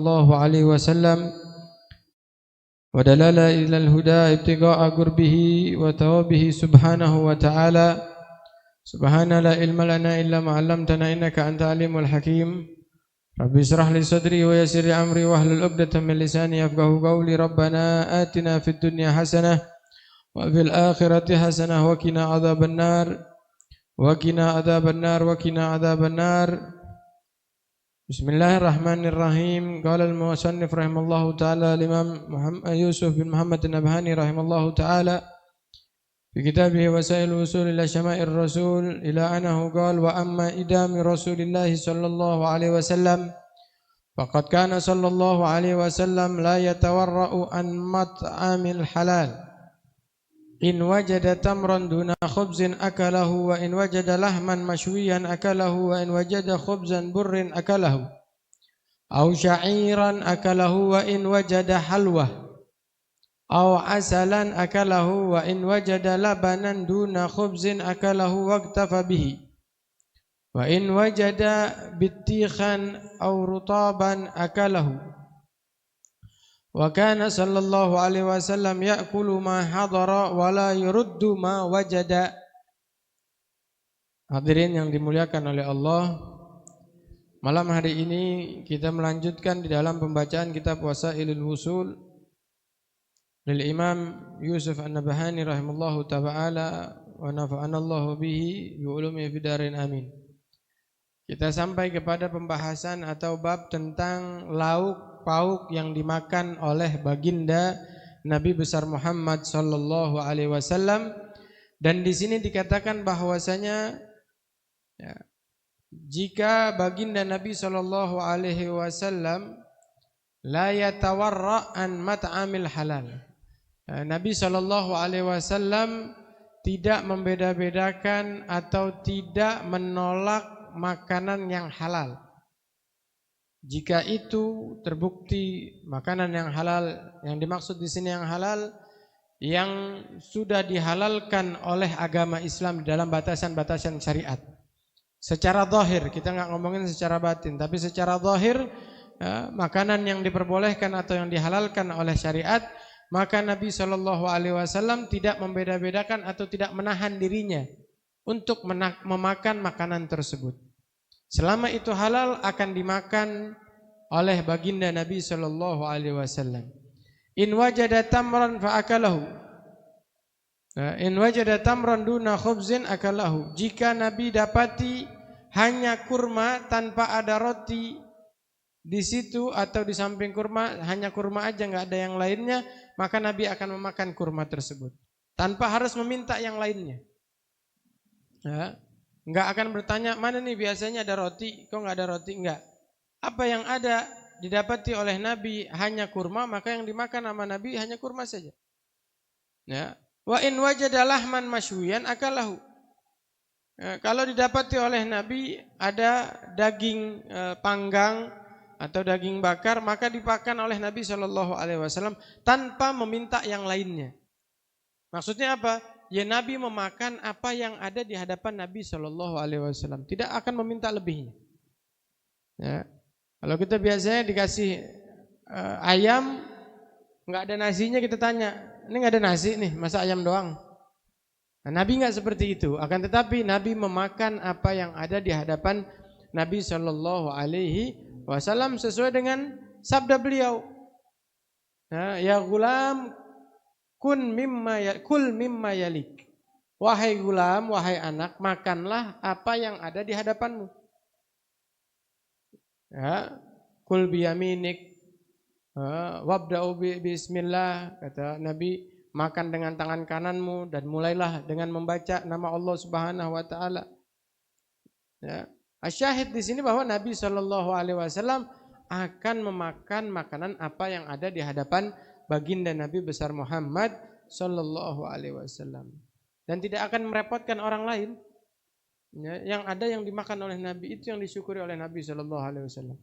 الله عليه وسلم ودلال إلى الهدى ابتغاء قربه وثوابه سبحانه وتعالى. سبحان لا علم لنا إلا ما علمتنا إنك أنت العليم الحكيم. رب اشرح لي صدري ويسر لي أمري واحلل عقدة من لساني يفقهوا قولي. ربنا آتنا في الدنيا حسنة وفي الآخرة حسنة وقنا عذاب النار وقنا عذاب النار وقنا عذاب النار. Bismillahirrahmanirrahim. Qala al-musannif rahimallahu taala al-Imam Yusuf bin Muhammad an-Nabhani rahimallahu taala fi kitabih Wasail Usul ila Syama'ir Rasul ila anahu qala wa amma idami Rasulillah sallallahu alaihi wasallam faqad kana sallallahu alaihi wasallam la yatawarra'u an mat'amil halal in wajada tamran duna khubzin akalahu wa in wajada lahman mashwiyan akalahu wa in wajada khubzan burrin akalahu aw sya'iran akalahu wa in wajada halwa aw asalan akalahu wa in wajada labanan duna khubzin akalahu waqtafa bihi wa in wajada bittikhan aw rutaban akalahu. Wa kana sallallahu alaihi wasallam ya'kulu ma hadara wa la yuruddu ma wajada. Hadirin yang dimuliakan oleh Allah, malam hari ini kita melanjutkan di dalam pembacaan kitab Wasailul Wusul lil Imam Yusuf An-Nabhani rahimallahu ta'ala wa nafa'anallahu bihi bi ulumi fid dharain amin. Kita sampai kepada pembahasan atau bab tentang lauk pauk yang dimakan oleh baginda Nabi besar Muhammad sallallahu alaihi wasallam, dan di sini dikatakan bahwasanya ya, jika baginda Nabi sallallahu alaihi wasallam la yatawarra an mat'amil halal. Nabi sallallahu alaihi wasallam tidak membeda-bedakan atau tidak menolak makanan yang halal. Jika itu terbukti makanan yang halal, yang dimaksud di sini yang halal, yang sudah dihalalkan oleh agama Islam dalam batasan-batasan syariat. Secara zahir, kita nggak ngomongin secara batin, tapi secara zahir ya, makanan yang diperbolehkan atau yang dihalalkan oleh syariat, maka Nabi Shallallahu Alaihi Wasallam tidak membeda-bedakan atau tidak menahan dirinya untuk memakan makanan tersebut. Selama itu halal akan dimakan oleh baginda Nabi sallallahu alaihi wasallam. In wajada tamran fa akalahu. In wajada tamran duna khubzin akalahu. Jika Nabi dapati hanya kurma tanpa ada roti di situ atau di samping kurma, hanya kurma aja enggak ada yang lainnya, maka Nabi akan memakan kurma tersebut tanpa harus meminta yang lainnya. Ya. Enggak akan bertanya, mana nih biasanya ada roti, kok enggak ada roti, enggak. Apa yang ada didapati oleh Nabi hanya kurma, maka yang dimakan sama Nabi hanya kurma saja. Ya. Wa in wajada lahman masywiyan akalahu. Ya, kalau didapati oleh Nabi ada daging panggang atau daging bakar, maka dimakan oleh Nabi Shallallahu Alaihi Wasallam tanpa meminta yang lainnya. Maksudnya apa? Ya, Nabi memakan apa yang ada di hadapan Nabi Shallallahu Alaihi Wasallam, tidak akan meminta lebihnya. Ya. Kalau kita biasanya dikasih ayam nggak ada nasinya, kita tanya, ini nggak ada nasi nih, masa ayam doang? Nah, Nabi nggak seperti itu. Akan tetapi Nabi memakan apa yang ada di hadapan Nabi Shallallahu Alaihi Wasallam sesuai dengan sabda beliau. Ya gulam kul mimma yalik. Wahai gulam, wahai anak, makanlah apa yang ada di hadapanmu. Ya, kul biyaminik wabda'u bismillah, kata Nabi, makan dengan tangan kananmu dan mulailah dengan membaca nama Allah Subhanahu wa taala. Ya, asyahid di sini bahwa Nabi sallallahu alaihi wasallam akan memakan makanan apa yang ada di hadapan baginda Nabi besar Muhammad sallallahu alaihi wasallam, dan tidak akan merepotkan orang lain. Ya, yang ada yang dimakan oleh Nabi itu yang disyukuri oleh Nabi sallallahu alaihi wasallam.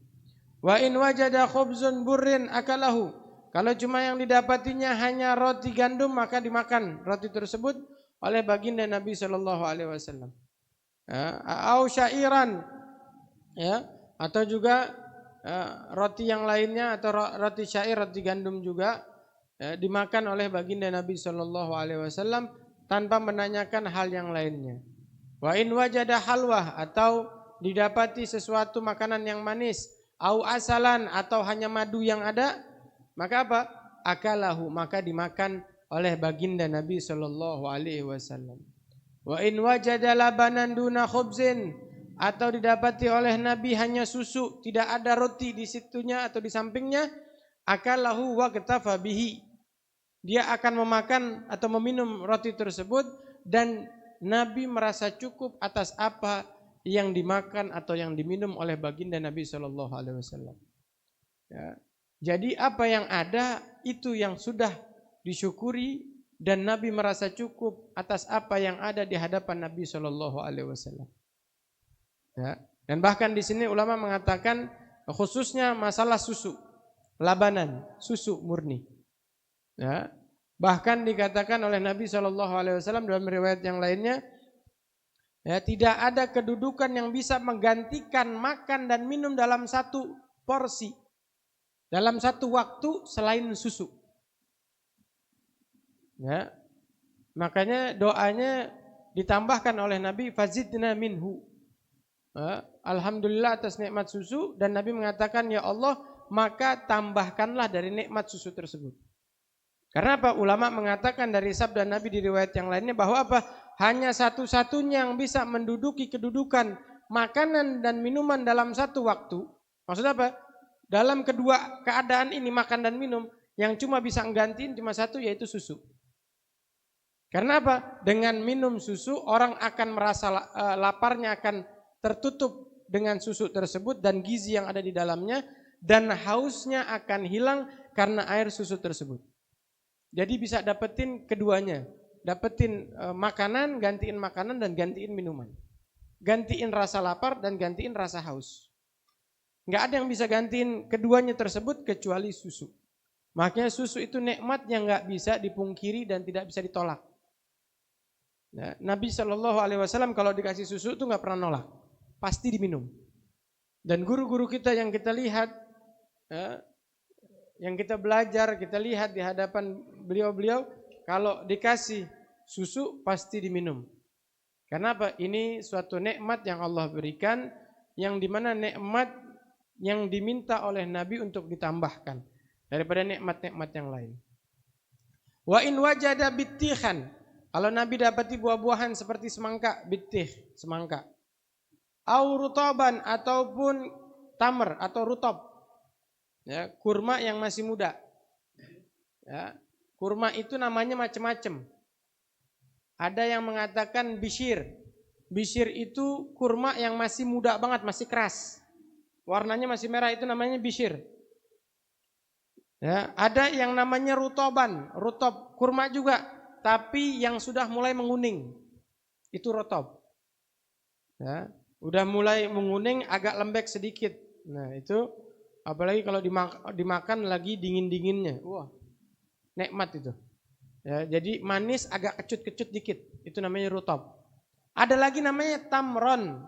Wa in wajada khubzun burrin akalahu. Kalau cuma yang didapatinya hanya roti gandum, maka dimakan roti tersebut oleh baginda Nabi sallallahu alaihi wasallam. Au syairan, ya, atau juga roti yang lainnya atau roti syair, roti gandum juga dimakan oleh baginda Nabi Shallallahu Alaihi Wasallam tanpa menanyakan hal yang lainnya. Wa in wajada halwah, atau didapati sesuatu makanan yang manis, au asalan, atau hanya madu yang ada, maka apa? Akalahu, maka dimakan oleh baginda Nabi Shallallahu Alaihi Wasallam. Wa in wajada labanan duna khubzin, atau didapati oleh Nabi hanya susu, tidak ada roti di situnya atau di sampingnya, akalahu wa katafa bihi, dia akan memakan atau meminum roti tersebut dan Nabi merasa cukup atas apa yang dimakan atau yang diminum oleh baginda Nabi Shallallahu Alaihi Wasallam. Ya. Jadi apa yang ada itu yang sudah disyukuri dan Nabi merasa cukup atas apa yang ada di hadapan Nabi Shallallahu Alaihi Wasallam. Ya. Dan bahkan di sini ulama mengatakan khususnya masalah susu, labanan, susu murni. Ya. Bahkan dikatakan oleh Nabi Shallallahu Alaihi Wasallam dalam riwayat yang lainnya, ya, tidak ada kedudukan yang bisa menggantikan makan dan minum dalam satu porsi, dalam satu waktu selain susu. Ya. Makanya doanya ditambahkan oleh Nabi, fazidna minhu. Alhamdulillah atas nikmat susu, dan Nabi mengatakan, ya Allah, maka tambahkanlah dari nikmat susu tersebut. Karena apa? Ulama mengatakan dari sabda Nabi di riwayat yang lainnya bahwa apa? Hanya satu-satunya yang bisa menduduki kedudukan makanan dan minuman dalam satu waktu. Maksudnya apa? Dalam kedua keadaan ini, makan dan minum, yang cuma bisa menggantiin cuma satu, yaitu susu. Karena apa? Dengan minum susu orang akan merasa laparnya akan tertutup dengan susu tersebut dan gizi yang ada di dalamnya, dan hausnya akan hilang karena air susu tersebut. Jadi bisa dapetin keduanya, dapetin makanan, gantiin makanan dan gantiin minuman. Gantiin rasa lapar dan gantiin rasa haus. Nggak ada yang bisa gantiin keduanya tersebut kecuali susu. Makanya susu itu nikmat yang nggak bisa dipungkiri dan tidak bisa ditolak. Nah, Nabi Shallallahu Alaihi Wasallam kalau dikasih susu itu nggak pernah nolak, pasti diminum. Dan guru-guru kita yang kita lihat, yang kita belajar, kita lihat di hadapan beliau-beliau, kalau dikasih susu pasti diminum. Karena apa? Ini suatu nikmat yang Allah berikan, yang dimana nikmat yang diminta oleh Nabi untuk ditambahkan daripada nikmat-nikmat yang lain. Wa in wajada bittihan, kalau Nabi dapati buah-buahan seperti semangka, bittih, semangka. Au rutaban, ataupun tamar atau rutab. Ya, kurma yang masih muda. Ya, kurma itu namanya macam-macam. Ada yang mengatakan bishir. Bishir itu kurma yang masih muda banget, masih keras. Warnanya masih merah, itu namanya bishir. Ya, ada yang namanya rutoban, rutob, kurma juga, tapi yang sudah mulai menguning. Itu rutob. Ya, udah mulai menguning, agak lembek sedikit. Nah, itu apalagi kalau dimakan lagi dingin-dinginnya. Wah, nikmat itu. Ya, jadi manis agak kecut-kecut dikit. Itu namanya rutob. Ada lagi namanya tamron,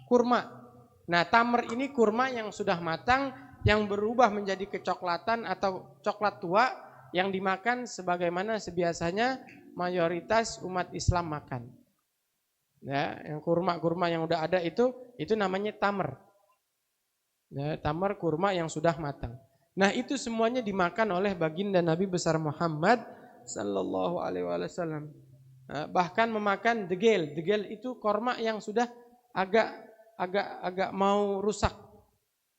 kurma. Nah, tamr ini kurma yang sudah matang, yang berubah menjadi kecoklatan atau coklat tua, yang dimakan sebagaimana sebiasanya mayoritas umat Islam makan. Ya, yang kurma-kurma yang udah ada itu namanya tamr. Ya, tamar kurma yang sudah matang. Nah, itu semuanya dimakan oleh baginda Nabi besar Muhammad sallallahu alaihi wasallam. Bahkan memakan degel. Degel itu kurma yang sudah agak mau rusak.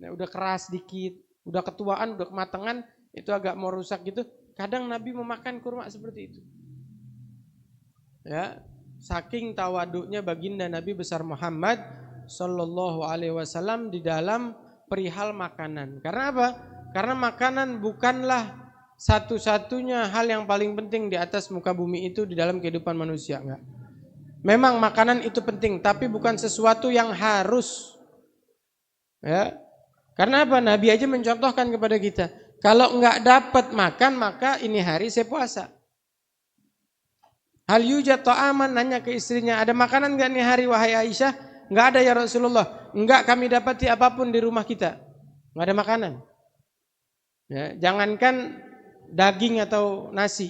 Nah, udah keras dikit, udah ketuaan, udah kematangan, itu agak mau rusak gitu. Kadang Nabi memakan kurma seperti itu. Ya, saking tawaduknya baginda Nabi besar Muhammad sallallahu alaihi wasallam di dalam perihal makanan. Karena apa? Karena makanan bukanlah satu-satunya hal yang paling penting di atas muka bumi itu di dalam kehidupan manusia, enggak. Memang makanan itu penting, tapi bukan sesuatu yang harus. Ya. Karena apa? Nabi aja mencontohkan kepada kita, kalau enggak dapat makan, maka ini hari saya puasa. Hal yujad ta'aman, nanya ke istrinya, ada makanan enggak nih hari wahai Aisyah? Enggak ada ya Rasulullah. Enggak kami dapati apapun di rumah kita. nggak ada makanan. Ya, jangankan daging atau nasi,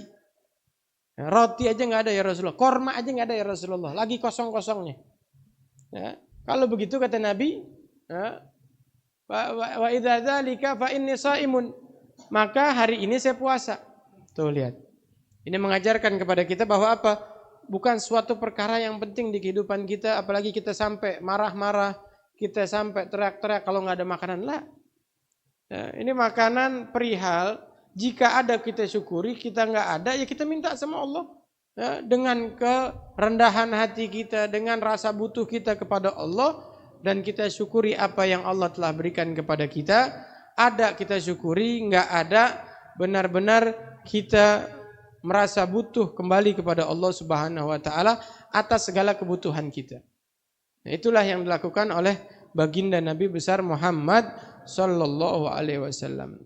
ya, roti aja nggak ada ya Rasulullah, korma aja nggak ada ya Rasulullah, lagi kosong-kosongnya. Ya, kalau begitu kata Nabi, ya, wa idza dzalika fa inni shaimun, maka hari ini saya puasa. Tuh lihat. Ini mengajarkan kepada kita bahwa apa? Bukan suatu perkara yang penting di kehidupan kita, apalagi kita sampai marah-marah, kita sampai teriak-teriak kalau nggak ada makanan lah. Ya, ini makanan perihal, jika ada kita syukuri, kita nggak ada ya kita minta sama Allah. Ya, dengan kerendahan hati kita, dengan rasa butuh kita kepada Allah, dan kita syukuri apa yang Allah telah berikan kepada kita. Ada kita syukuri, nggak ada benar-benar kita merasa butuh kembali kepada Allah Subhanahu wa taala atas segala kebutuhan kita. Nah, itulah yang dilakukan oleh baginda Nabi besar Muhammad sallallahu alaihi wasallam.